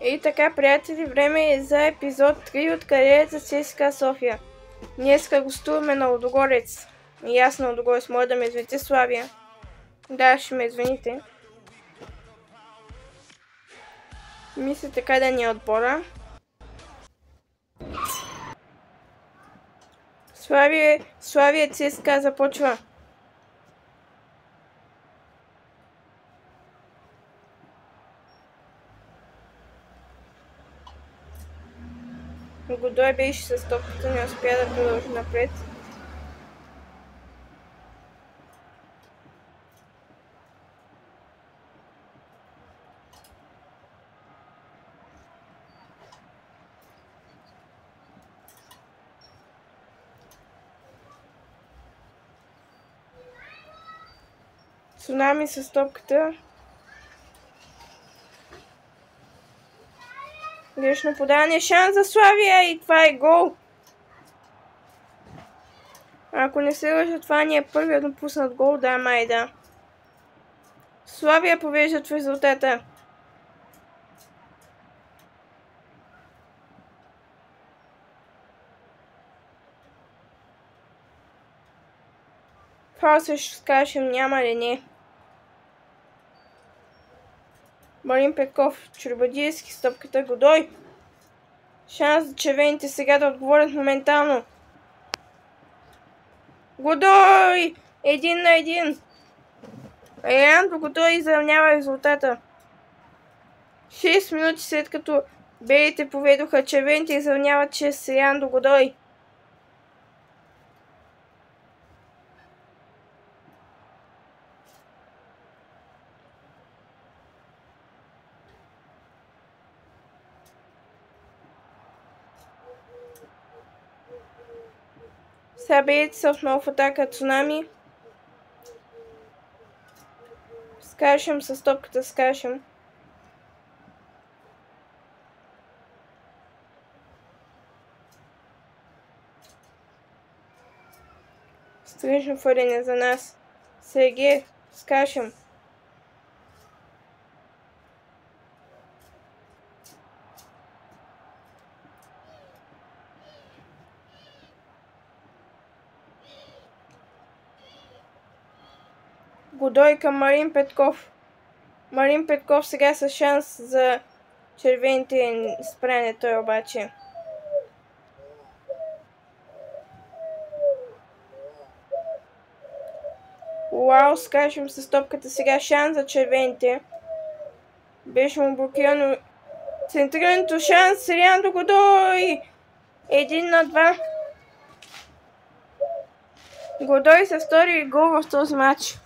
И така, приятели, време е за епизод 3 от кариерата ЦСКА София. Днеска гостуваме на Лудогорец. И аз на Лудогорец, може да ме извините, Славия. Да, ще ме извините. Мислите къде да ни е отбора. Славия ЦСКА започва. Годой беше с топката, не успя да продължи напред. Цунами с топката. Грешно подаване, шанс за Славия и това е гол. Ако не се лъжа, това ни е първият допуснат гол, да, май да. Славия повеждат в резултата. Фаул също скажем, няма ли не. Марин Петков, Чорбадийски, стопката Годой. Шанс за червените сега да отговорят моментално. Годой! 1-1. Еляндо Годой изравнява резултата. 6 минути след като белите поведоха, червените изравняват чрез Еляндо Годой. Сега белите са отново в атака. Цунами. Скашем с топката, скашем. Странично фърляне за нас. Сергей, скашем. Годой към Марин Петков. Марин Петков сега с шанс за червените, спряне той обаче. Уау, скачам с топката сега, шанс за червените. Беше му блокирано центрирането, шанс, Еляндо Годой! 1-2. Годой с втори гол в този матч.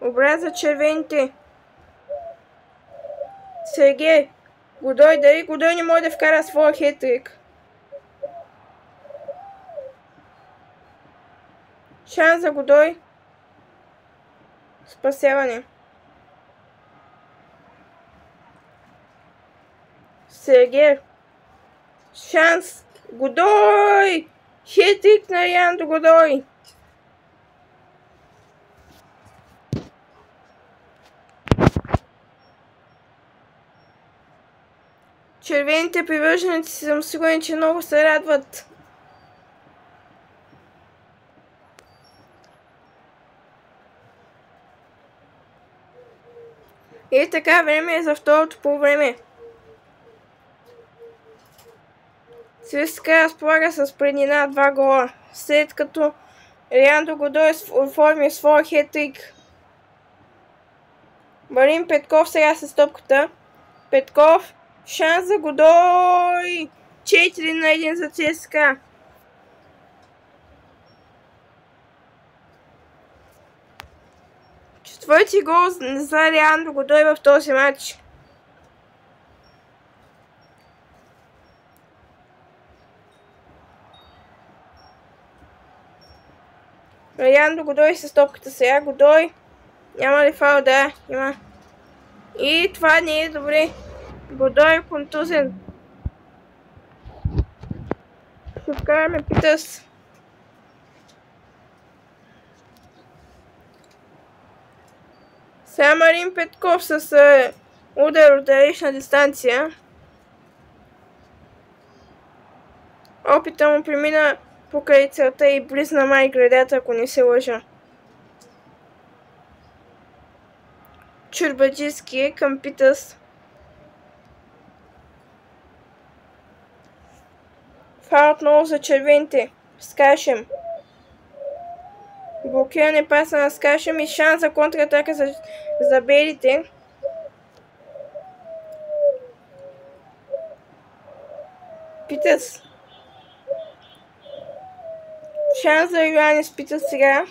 Образ за червените. Сергей. Годой, дали Годой не може да вкара своя хетрик. Шанс за Годой. Спасяване. Сергей. Шанс. Годой! Хетрик на Еляндо Годой. Червените привърженици съм сигурен, че много се радват. И така, време е за второто полувреме. ЦСКА разполага с преднина 2 гола, след като Еляндо Годой оформи своя хетрик. Марин Петков сега с топката. Петков. Шанс за Годой! 4-1 за ЦСКА. Четвърти гол за Еляндо Годой в този матч. Еляндо Годой с топката сега. Годой. Няма ли фаул? Да, има. И това не е добре. Годой е контузен. Ще вкараме Питърс. Сега Марин Петков с удар от далечна дистанция. Опита му премина покрай целта и близна май градата, ако не се лъжа. Чурбаджийски към Питърс. Фаул отново за червените. Скашем. Блокиране паса на Скашем и шанс за контратака за белите. Питърс. Шанс за Йоанис Питърс сега.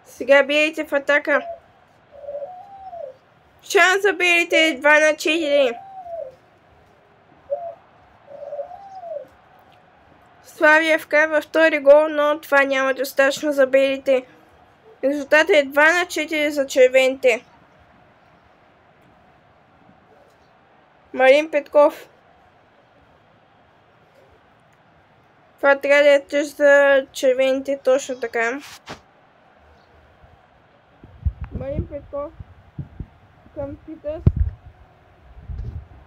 Сега белите в атака. Шанс за белите 2 на 4. Славия вкарва втори гол, но това няма достатъчно за белите. Резултатът е 2 на 4 за червените. Марин Петков. Това трябва да е тъж за червените, точно така. Марин Петков към Питърс.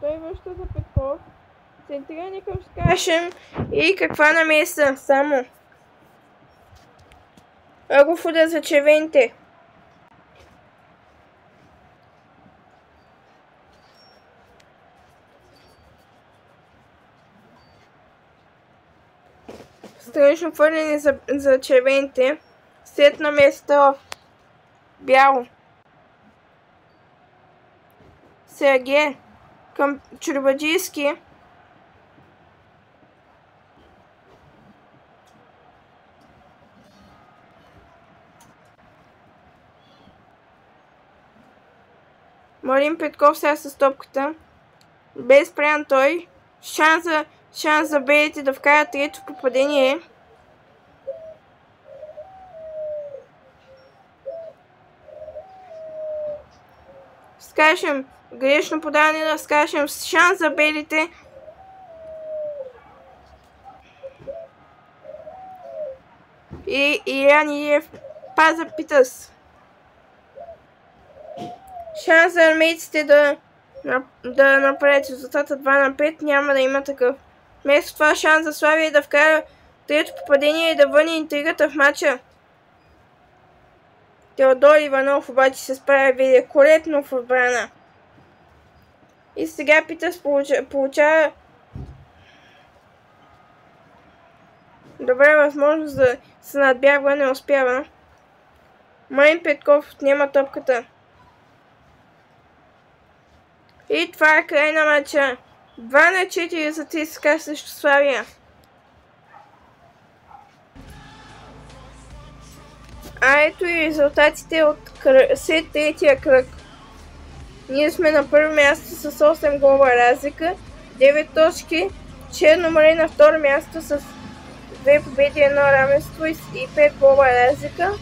Той връща за Петков. Центриране към Скашем и каква намеса само. Ъгов удар за червените. Странично хвърляне за червените. След наместа в бяло. Сергей към Чурбаджийски. Марин Петков сега с топката. Без спрян той. Шанс за белите да вкарат трето попадение. Скашем. Грешно подаване на Скашем. Шанс за белите. И Илян Илиев паза Питърс. Шанс за армейците да направят резултата 2 на 5 няма да има такъв. Вместо това шанс за Славия да вкара трето попадение и да върне интригата в матча. Теодор Иванов обаче се справя великолепно в отбрана. И сега Питърс получава добра възможност да се надбягва, не успява. Марин Петков отнема топката. И това е край на матча. 2 на 4 за ЦСКА срещу Славия. А ето и резултатите след третия кръг. Ние сме на първо място с 8 гола разлика, 9 точки. Черно море на второ място с 2 победи, 1 равенство и 5 гола разлика.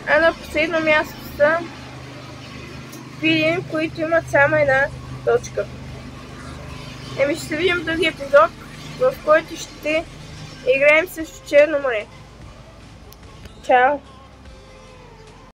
А на последно място са Видин, които имат само една точка. Ще се видим в други епизод, в който ще играем срещу Черно море. Чао!